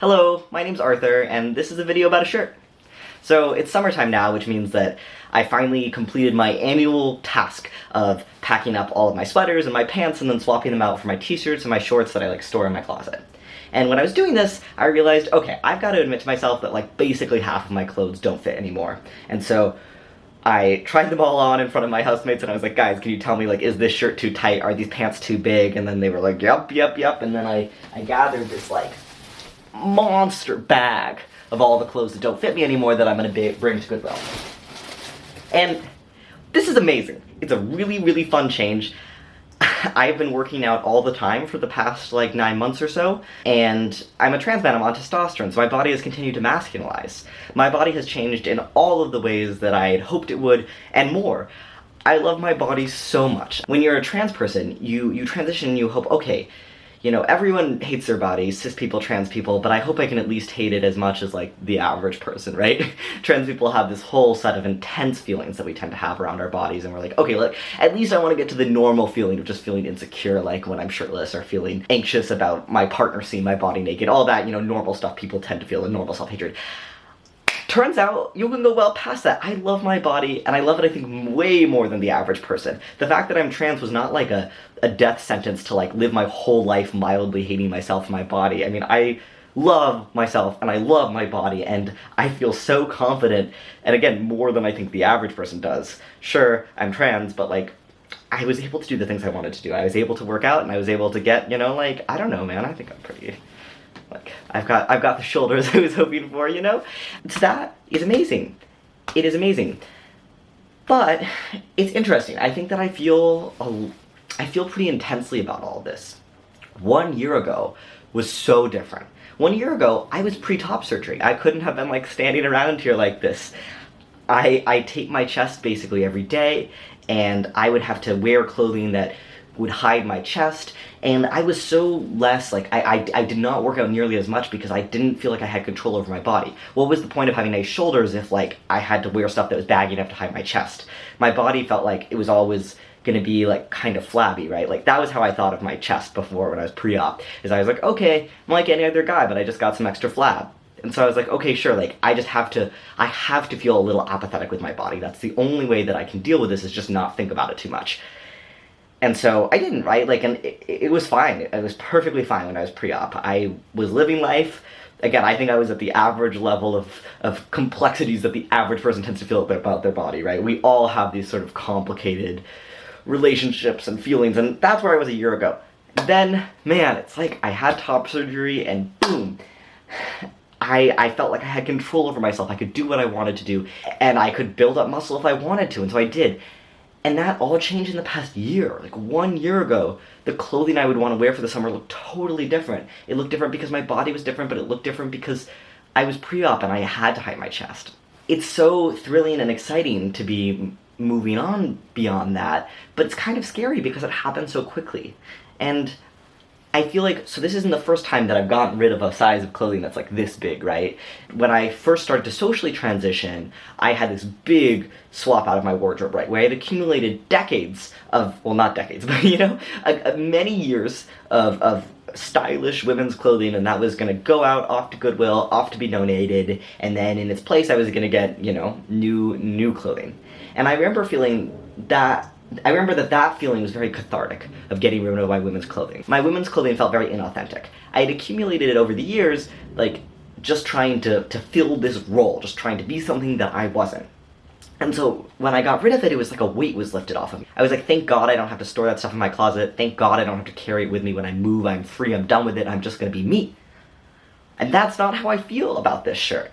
Hello, my name's Arthur, and this is a video about a shirt. So it's summertime now, which means that I finally completed my annual task of packing up all of my sweaters and my pants and then swapping them out for my t-shirts and my shorts that I store in my closet. And when I was doing this, I realized, okay, I've got to admit to myself that basically half of my clothes don't fit anymore. And so I tried them all on in front of my housemates and I was like, guys, can you tell me, is this shirt too tight? Are these pants too big? And then they were like, yep. And then I gathered this monster bag of all the clothes that don't fit me anymore that I'm gonna bring to Goodwill. And this is amazing. It's a really, really fun change. I've been working out all the time for the past 9 months or so, and I'm a trans man, I'm on testosterone, so my body has continued to masculinize. My body has changed in all of the ways that I had hoped it would, and more. I love my body so much. When you're a trans person, you transition and you hope, okay, everyone hates their body, cis people, trans people, but I hope I can at least hate it as much as, the average person, right? Trans people have this whole set of intense feelings that we tend to have around our bodies, and we're like, okay, look, at least I want to get to the normal feeling of just feeling insecure, when I'm shirtless, or feeling anxious about my partner seeing my body naked, all that, normal stuff people tend to feel, and normal self-hatred. Turns out, you can go well past that. I love my body, and I love it, I think, way more than the average person. The fact that I'm trans was not a death sentence to live my whole life mildly hating myself and my body. I mean, I love myself, and I love my body, and I feel so confident, and again, more than I think the average person does. Sure, I'm trans, but I was able to do the things I wanted to do. I was able to work out, and I was able to get, I don't know, man, I think I'm pretty... I've got the shoulders I was hoping for, So that is amazing. It is amazing. But it's interesting. I think that I feel pretty intensely about all of this. 1 year ago was so different. 1 year ago, I was pre-top surgery. I couldn't have been standing around here like this. I tape my chest basically every day, and I would have to wear clothing that would hide my chest, and I was so less, I did not work out nearly as much because I didn't feel like I had control over my body. What was the point of having nice shoulders if, I had to wear stuff that was baggy enough to hide my chest? My body felt like it was always gonna be, kind of flabby, right? That was how I thought of my chest before when I was pre-op, is I was like, okay, I'm like any other guy, but I just got some extra flab. And so I was like, okay, sure, I have to feel a little apathetic with my body. That's the only way that I can deal with this, is just not think about it too much. And so I didn't, right? And it was fine. It was perfectly fine when I was pre-op. I was living life. Again, I think I was at the average level of complexities that the average person tends to feel about their body, right? We all have these sort of complicated relationships and feelings, and that's where I was a year ago. Then, man, it's I had top surgery, and boom, I felt like I had control over myself. I could do what I wanted to do, and I could build up muscle if I wanted to, and so I did. And that all changed in the past year. 1 year ago, the clothing I would want to wear for the summer looked totally different. It looked different because my body was different, but it looked different because I was pre-op and I had to hide my chest. It's so thrilling and exciting to be moving on beyond that, but it's kind of scary because it happened so quickly. And I feel so this isn't the first time that I've gotten rid of a size of clothing that's this big, right? When I first started to socially transition, I had this big swap out of my wardrobe, right? Where I had accumulated decades of, well, not decades, but many years of stylish women's clothing, and that was gonna go out off to Goodwill, off to be donated, and then in its place I was gonna get, new clothing. And I remember feeling that that feeling was very cathartic, of getting rid of my women's clothing. My women's clothing felt very inauthentic. I had accumulated it over the years, just trying to fill this role, just trying to be something that I wasn't. And so when I got rid of it, it was a weight was lifted off of me. I was thank God I don't have to store that stuff in my closet. Thank God I don't have to carry it with me when I move. I'm free, I'm done with it, I'm just gonna be me. And that's not how I feel about this shirt.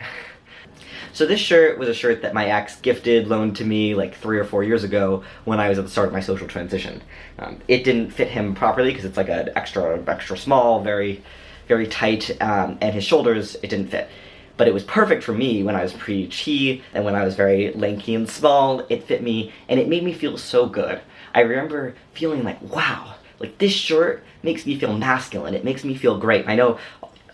So this shirt was a shirt that my ex loaned to me 3 or 4 years ago when I was at the start of my social transition. It didn't fit him properly because it's an extra small, very, very tight, and his shoulders, it didn't fit. But it was perfect for me when I was pre-chi, and when I was very lanky and small, it fit me, and it made me feel so good. I remember feeling wow, this shirt makes me feel masculine, it makes me feel great. I know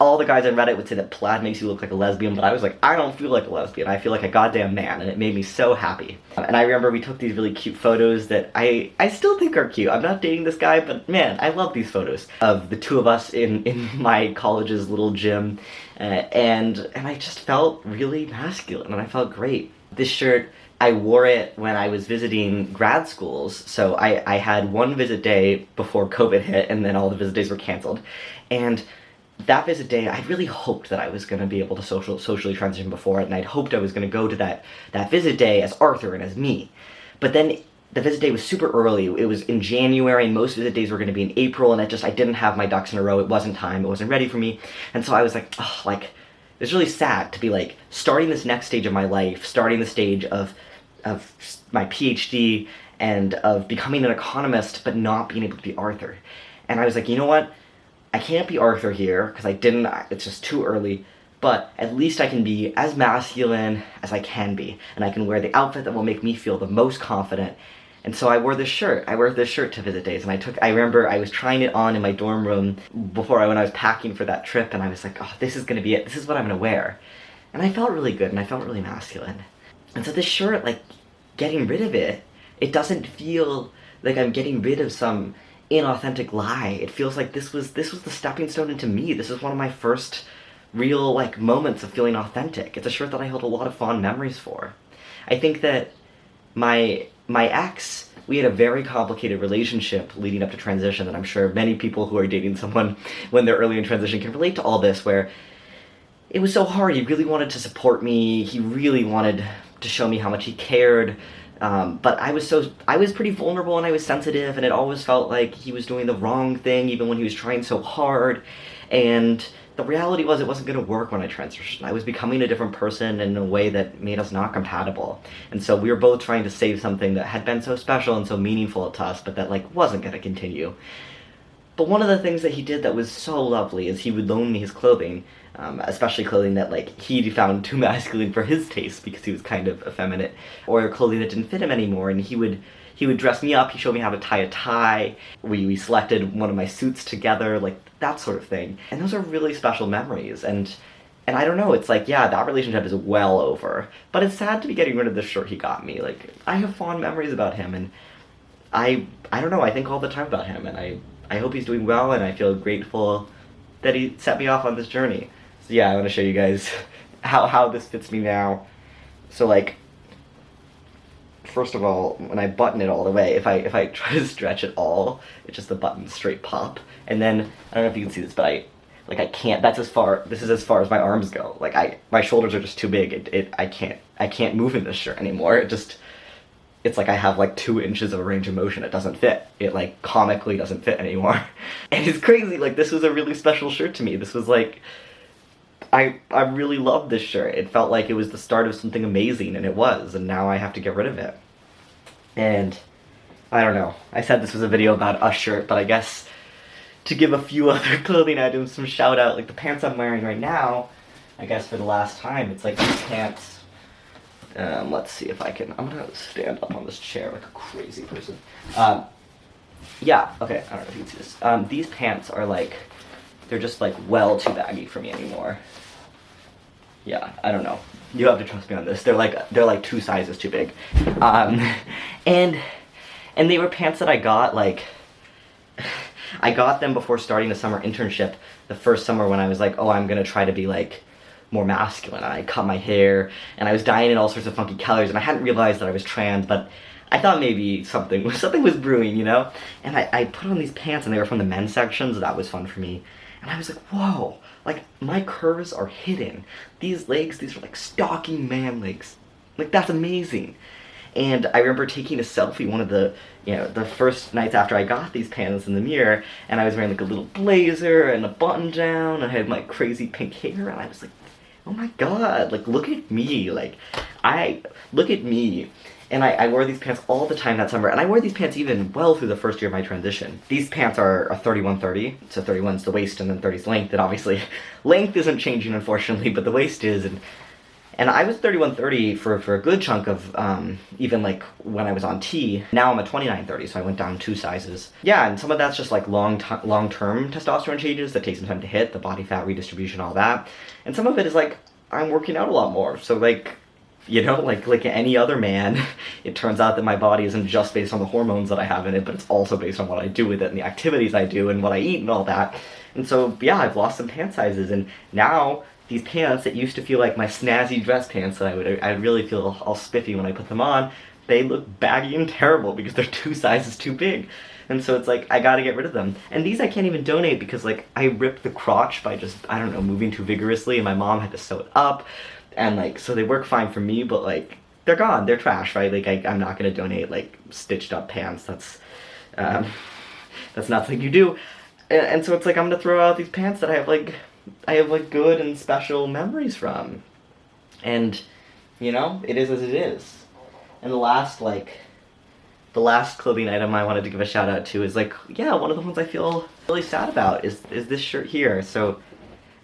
all the guys on Reddit would say that plaid makes you look like a lesbian, but I was like, I don't feel like a lesbian. I feel like a goddamn man, and it made me so happy. And I remember we took these really cute photos that I still think are cute. I'm not dating this guy, but man, I love these photos of the two of us in my college's little gym, and I just felt really masculine, and I felt great. This shirt, I wore it when I was visiting grad schools, so I had one visit day before COVID hit, and then all the visit days were canceled, and that visit day, I really hoped that I was going to be able to socially transition before it, and I'd hoped I was going to go to that visit day as Arthur and as me. But then the visit day was super early. It was in January, and most visit days were going to be in April, and I didn't have my ducks in a row. It wasn't time. It wasn't ready for me. And so I was like, oh, like, it was really sad to be like starting this next stage of my life, starting the stage of my PhD and of becoming an economist, but not being able to be Arthur. And I was like, you know what? I can't be Arthur here, because it's just too early, but at least I can be as masculine as I can be, and I can wear the outfit that will make me feel the most confident. And so I wore this shirt. I wore this shirt to visit days, and I remember I was trying it on in my dorm room when I was packing for that trip, and I was like, oh, this is gonna be it. This is what I'm gonna wear. And I felt really good, and I felt really masculine. And so this shirt, like, getting rid of it, it doesn't feel like I'm getting rid of some inauthentic lie. It feels like this was the stepping stone into me. This is one of my first real, like, moments of feeling authentic. It's a shirt that I hold a lot of fond memories for. I think that my ex, we had a very complicated relationship leading up to transition, and I'm sure many people who are dating someone when they're early in transition can relate to all this, where it was so hard. He really wanted to support me. He really wanted to show me how much he cared. But I was pretty vulnerable, and I was sensitive, and it always felt like he was doing the wrong thing even when he was trying so hard. And the reality was it wasn't going to work when I transitioned. I was becoming a different person in a way that made us not compatible. And so we were both trying to save something that had been so special and so meaningful to us, but that, like, wasn't going to continue. But one of the things that he did that was so lovely is he would loan me his clothing, especially clothing that, like, he found too masculine for his taste because he was kind of effeminate, or clothing that didn't fit him anymore, and he would dress me up. He showed me how to tie a tie. We selected one of my suits together, like, that sort of thing. And those are really special memories, and I don't know, it's like, yeah, that relationship is well over, but it's sad to be getting rid of the shirt he got me. Like, I have fond memories about him, and I don't know, I think all the time about him, and I hope he's doing well, and I feel grateful that he set me off on this journey. So yeah, I want to show you guys how this fits me now. So, like, first of all, when I button it all the way, if I try to stretch it all, it's just the buttons straight pop. And then, I don't know if you can see this, but I can't, this is as far as my arms go. Like, my shoulders are just too big. I can't move in this shirt anymore. It's like I have, like, 2 inches of a range of motion. It doesn't fit. It, like, comically doesn't fit anymore. And it's crazy, like, this was a really special shirt to me. This was, like, I really loved this shirt. It felt like it was the start of something amazing, and it was, and now I have to get rid of it. And, I don't know. I said this was a video about a shirt, but I guess to give a few other clothing items some shout out, like the pants I'm wearing right now, I guess for the last time, it's like these pants. Let's see if I'm gonna stand up on this chair like a crazy person. Yeah, okay, I don't know if you can see this. These pants are like, they're just like well too baggy for me anymore. Yeah, I don't know. You have to trust me on this. They're like 2 sizes too big. And they were pants that I got, like, I got them before starting the summer internship, the first summer when I was like, oh, I'm gonna try to be, like, more masculine. I cut my hair, and I was dyeing in all sorts of funky colors, and I hadn't realized that I was trans, but I thought maybe something was brewing, you know? And I put on these pants, and they were from the men's section, so that was fun for me. And I was like, whoa, like, my curves are hidden. These legs, these are like stocky man legs. Like, that's amazing. And I remember taking a selfie one of the first nights after I got these pants in the mirror, and I was wearing like a little blazer and a button down, and I had my crazy pink hair, and I was like, oh my god, like, look at me, like, look at me. And I wore these pants all the time that summer, and I wore these pants even well through the first year of my transition. These pants are a 31-30, so 31's the waist and then 30's length, and obviously length isn't changing, unfortunately, but the waist is, and And I was 31-30 for a good chunk of even like when I was on T. Now I'm at 29-30, so I went down 2 sizes. Yeah, and some of that's just like long-term testosterone changes that take some time to hit, the body fat redistribution, all that. And some of it is like I'm working out a lot more. So like, you know, like any other man, it turns out that my body isn't just based on the hormones that I have in it, but it's also based on what I do with it and the activities I do and what I eat and all that. And so, yeah, I've lost some pant sizes, and now these pants that used to feel like my snazzy dress pants that I really feel all spiffy when I put them on, they look baggy and terrible because they're 2 sizes too big. And so it's like, I gotta get rid of them. And these I can't even donate because like, I ripped the crotch by just, I don't know, moving too vigorously, and my mom had to sew it up. And like, so they work fine for me, but like, they're gone, they're trash, right? Like, I'm not gonna donate like stitched up pants. That's not something you do. And so it's like, I'm gonna throw out these pants that I have like good and special memories from. And, you know, it is as it is. And the last clothing item I wanted to give a shout out to is like, yeah, one of the ones I feel really sad about is this shirt here. So,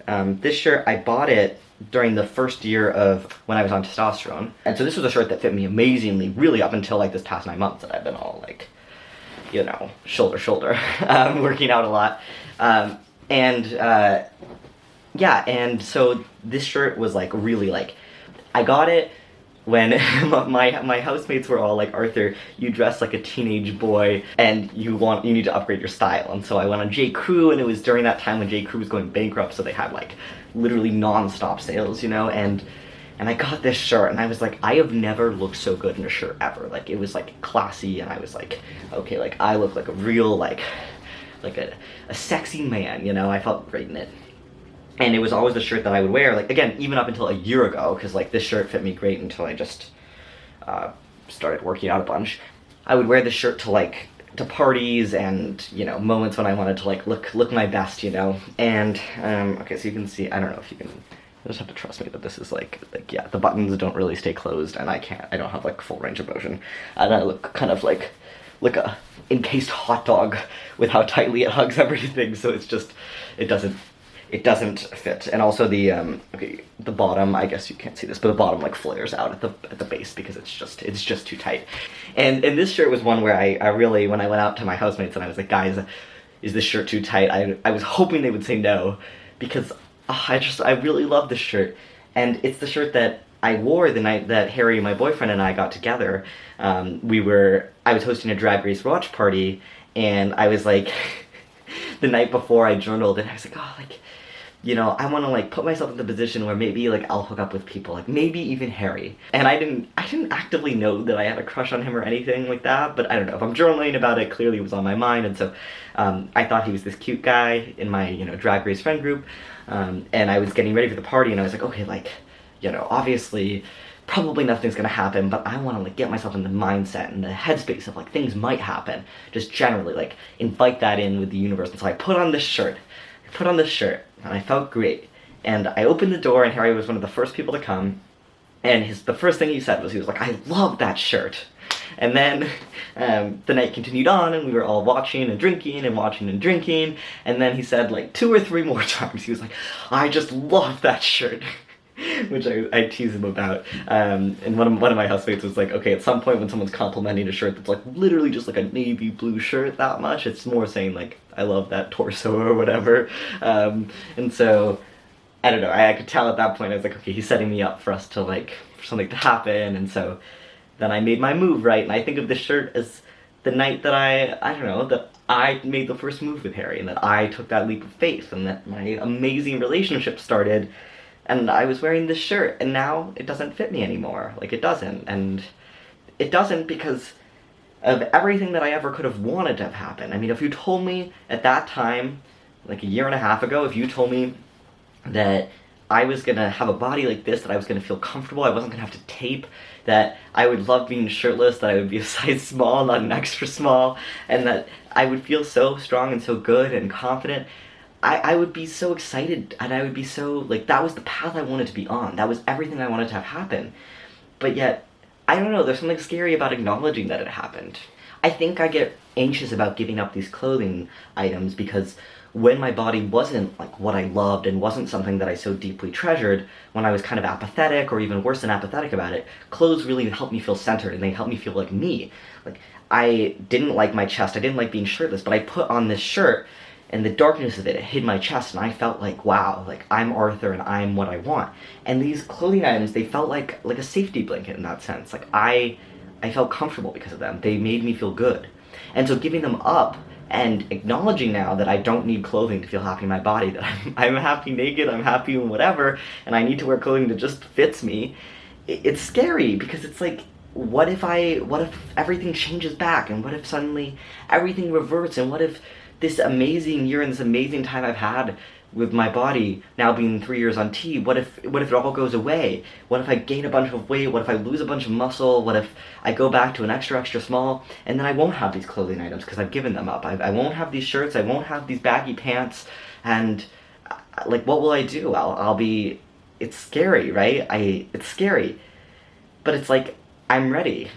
this shirt, I bought it during the first year of when I was on testosterone. And so this was a shirt that fit me amazingly, really up until like this past 9 months that I've been all like, you know, shoulder, working out a lot. Yeah, and so this shirt was like really like, I got it when my housemates were all like, Arthur, you dress like a teenage boy and you need to upgrade your style. And so I went on J. Crew, and it was during that time when J. Crew was going bankrupt, so they had like literally non-stop sales, you know, and I got this shirt, and I was like, I have never looked so good in a shirt ever. Like, it was like classy, and I was like, okay, like I look like a real like a sexy man, you know. I felt great in it. And it was always the shirt that I would wear, like, again, even up until a year ago, because like this shirt fit me great until I just started working out a bunch. I would wear this shirt to parties and, you know, moments when I wanted to like look my best, you know. And okay, so you can see, I don't know if you can, you just have to trust me that this is like yeah, the buttons don't really stay closed, and I don't have like full range of motion, and I look kind of like a encased hot dog with how tightly it hugs everything. So it's just, it doesn't fit. And also the okay, the bottom, I guess you can't see this, but the bottom like flares out at the base because it's just too tight. And this shirt was one where I really, when I went out to my housemates and I was like, guys, is this shirt too tight? I was hoping they would say no, because I really love this shirt. And it's the shirt that I wore the night that Harry, my boyfriend, and I got together. I was hosting a Drag Race watch party, and I was like, the night before I journaled, and I was like, oh, like, you know, I want to like put myself in the position where maybe like I'll hook up with people, like maybe even Harry. And I didn't actively know that I had a crush on him or anything like that, but I don't know, if I'm journaling about it, clearly it was on my mind. And so I thought he was this cute guy in my, you know, Drag Race friend group, and I was getting ready for the party, and I was like, okay, like, you know, obviously probably nothing's gonna happen, but I want to like get myself in the mindset and the headspace of like things might happen, just generally like invite that in with the universe. And so I put on this shirt, and I felt great. And I opened the door, and Harry was one of the first people to come, and the first thing he said was, he was like, I love that shirt. And then the night continued on, and we were all watching and drinking and watching and drinking, and then he said like 2 or 3 more times, he was like, I just love that shirt. Which I tease him about. And one of my housemates was like, okay, at some point when someone's complimenting a shirt that's like literally just like a navy blue shirt that much, it's more saying like, I love that torso or whatever. And so, I don't know, I could tell at that point, I was like, okay, he's setting me up for us to like, for something to happen. And so then I made my move, right? And I think of this shirt as the night that I don't know, that I made the first move with Harry, and that I took that leap of faith, and that my amazing relationship started. And I was wearing this shirt, and now it doesn't fit me anymore. Like, it doesn't. And it doesn't because of everything that I ever could have wanted to have happened. I mean, if you told me at that time, like a year and a half ago, if you told me that I was gonna have a body like this, that I was gonna feel comfortable, I wasn't gonna have to tape, that I would love being shirtless, that I would be a size small, not an extra small, and that I would feel so strong and so good and confident, I would be so excited, and I would be so, like, that was the path I wanted to be on. That was everything I wanted to have happen. But yet, I don't know, there's something scary about acknowledging that it happened. I think I get anxious about giving up these clothing items because when my body wasn't like what I loved and wasn't something that I so deeply treasured, when I was kind of apathetic or even worse than apathetic about it, clothes really helped me feel centered and they helped me feel like me. Like, I didn't like my chest, I didn't like being shirtless, but I put on this shirt and the darkness of it hid my chest, and I felt like, wow, like I'm Arthur and I'm what I want. And these clothing items, they felt like a safety blanket in that sense. Like I felt comfortable because of them. They made me feel good. And so giving them up and acknowledging now that I don't need clothing to feel happy in my body, that I'm happy naked, I'm happy in whatever, and I need to wear clothing that just fits me, it's scary because it's like, what if everything changes back, and what if suddenly everything reverts, and what if this amazing year and this amazing time I've had with my body now being 3 years on T, what if it all goes away? What if I gain a bunch of weight? What if I lose a bunch of muscle? What if I go back to an extra small, and then I won't have these clothing items because I've given them up? I won't have these shirts, I won't have these baggy pants, and like, what will I do? I'll be, it's scary, right? It's scary, but it's like, I'm ready.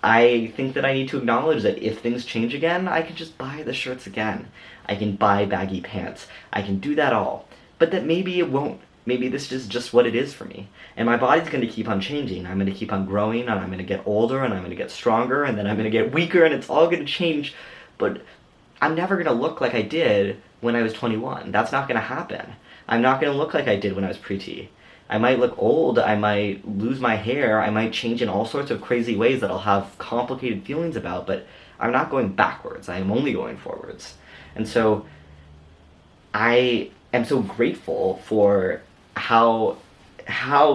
I think that I need to acknowledge that if things change again, I can just buy the shirts again. I can buy baggy pants. I can do that all. But that maybe it won't. Maybe this is just what it is for me. And my body's going to keep on changing. I'm going to keep on growing, and I'm going to get older, and I'm going to get stronger, and then I'm going to get weaker, and it's all going to change. But I'm never going to look like I did when I was 21. That's not going to happen. I'm not going to look like I did when I was pre-T. I might look old, I might lose my hair, I might change in all sorts of crazy ways that I'll have complicated feelings about, but I'm not going backwards, I am only going forwards. And so I am so grateful for how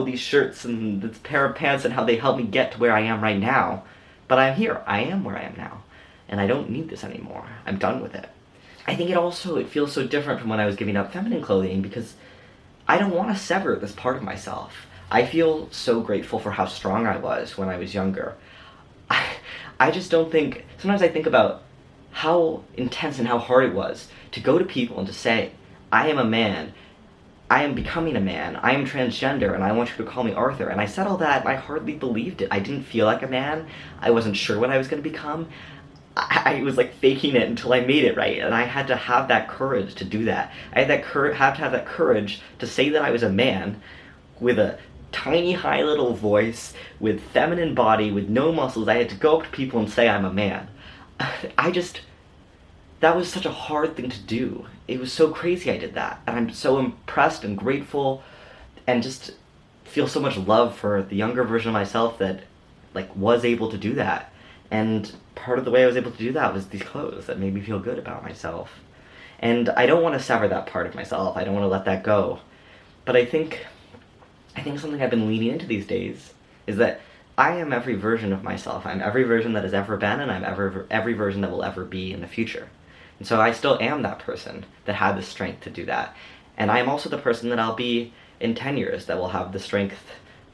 these shirts and this pair of pants and how they help me get to where I am right now. But I'm here, I am where I am now, and I don't need this anymore. I'm done with it. I think it feels so different from when I was giving up feminine clothing, because I don't want to sever this part of myself. I feel so grateful for how strong I was when I was younger. I just don't think, sometimes I think about how intense and how hard it was to go to people and to say, I am a man, I am becoming a man, I am transgender, and I want you to call me Arthur. And I said all that, and I hardly believed it. I didn't feel like a man, I wasn't sure what I was going to become. I was like faking it until I made it, right? And I had to have that courage to do that. I had to have that courage to say that I was a man with a tiny, high little voice, with feminine body, with no muscles. I had to go up to people and say I'm a man. That was such a hard thing to do. It was so crazy I did that. And I'm so impressed and grateful and just feel so much love for the younger version of myself that like was able to do that. And part of the way I was able to do that was these clothes that made me feel good about myself. And I don't want to sever that part of myself. I don't want to let that go. But I think something I've been leaning into these days is that I am every version of myself. I'm every version that has ever been, and I'm every version that will ever be in the future. And so I still am that person that had the strength to do that. And I am also the person that I'll be in 10 years, that will have the strength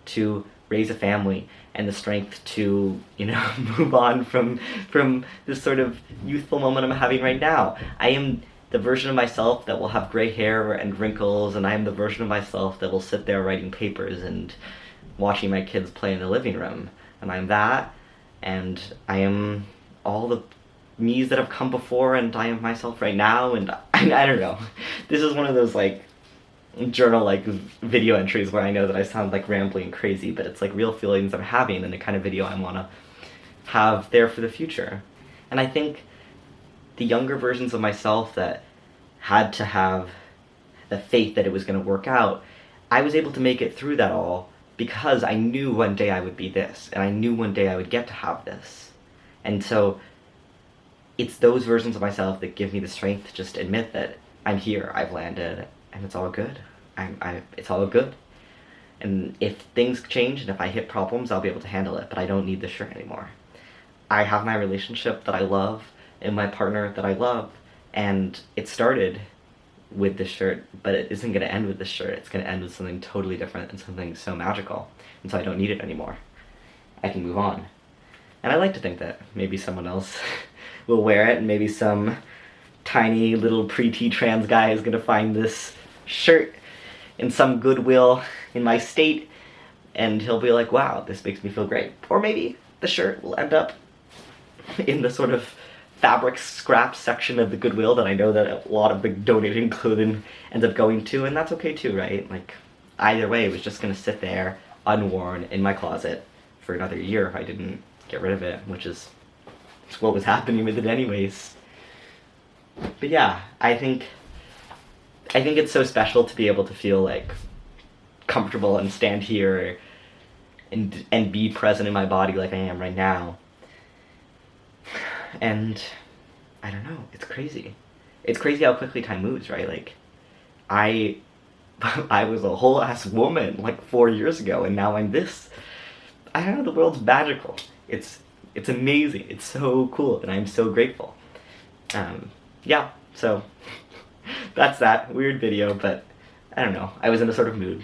to raise a family and the strength to, move on from this sort of youthful moment I'm having right now. I am the version of myself that will have gray hair and wrinkles, and I am the version of myself that will sit there writing papers and watching my kids play in the living room. And I'm that, and I am all the me's that have come before, and I am myself right now, and I don't know. This is one of those, journal video entries where I know that I sound rambling and crazy, but it's real feelings I'm having and the kind of video I want to have there for the future. And I think the younger versions of myself that had to have the faith that it was going to work out, I was able to make it through that all because I knew one day I would be this, and I knew one day I would get to have this. And so it's those versions of myself that give me the strength to just admit that I'm here, I've landed, and it's all good. It's all good. And if things change and if I hit problems, I'll be able to handle it, but I don't need this shirt anymore. I have my relationship that I love and my partner that I love, and it started with this shirt, but it isn't going to end with this shirt. It's going to end with something totally different and something so magical, and so I don't need it anymore. I can move on. And I like to think that maybe someone else will wear it, and maybe some tiny little pre-T trans guy is going to find this shirt in some Goodwill in my state, and he'll be like, wow, this makes me feel great. Or maybe the shirt will end up in the sort of fabric scrap section of the Goodwill that I know that a lot of the donated clothing ends up going to, and that's okay too, right? Like, either way, it was just gonna sit there, unworn, in my closet for another year if I didn't get rid of it, which is what was happening with it anyways. But yeah, I think it's so special to be able to feel like comfortable and stand here and be present in my body like I am right now. And I don't know, it's crazy. It's crazy how quickly time moves, right? Like, I was a whole ass woman like 4 years ago, and now I'm this. I don't know, the world's magical. It's amazing. It's so cool, and I'm so grateful. Yeah, so that's that. Weird video, but I don't know. I was in a sort of mood.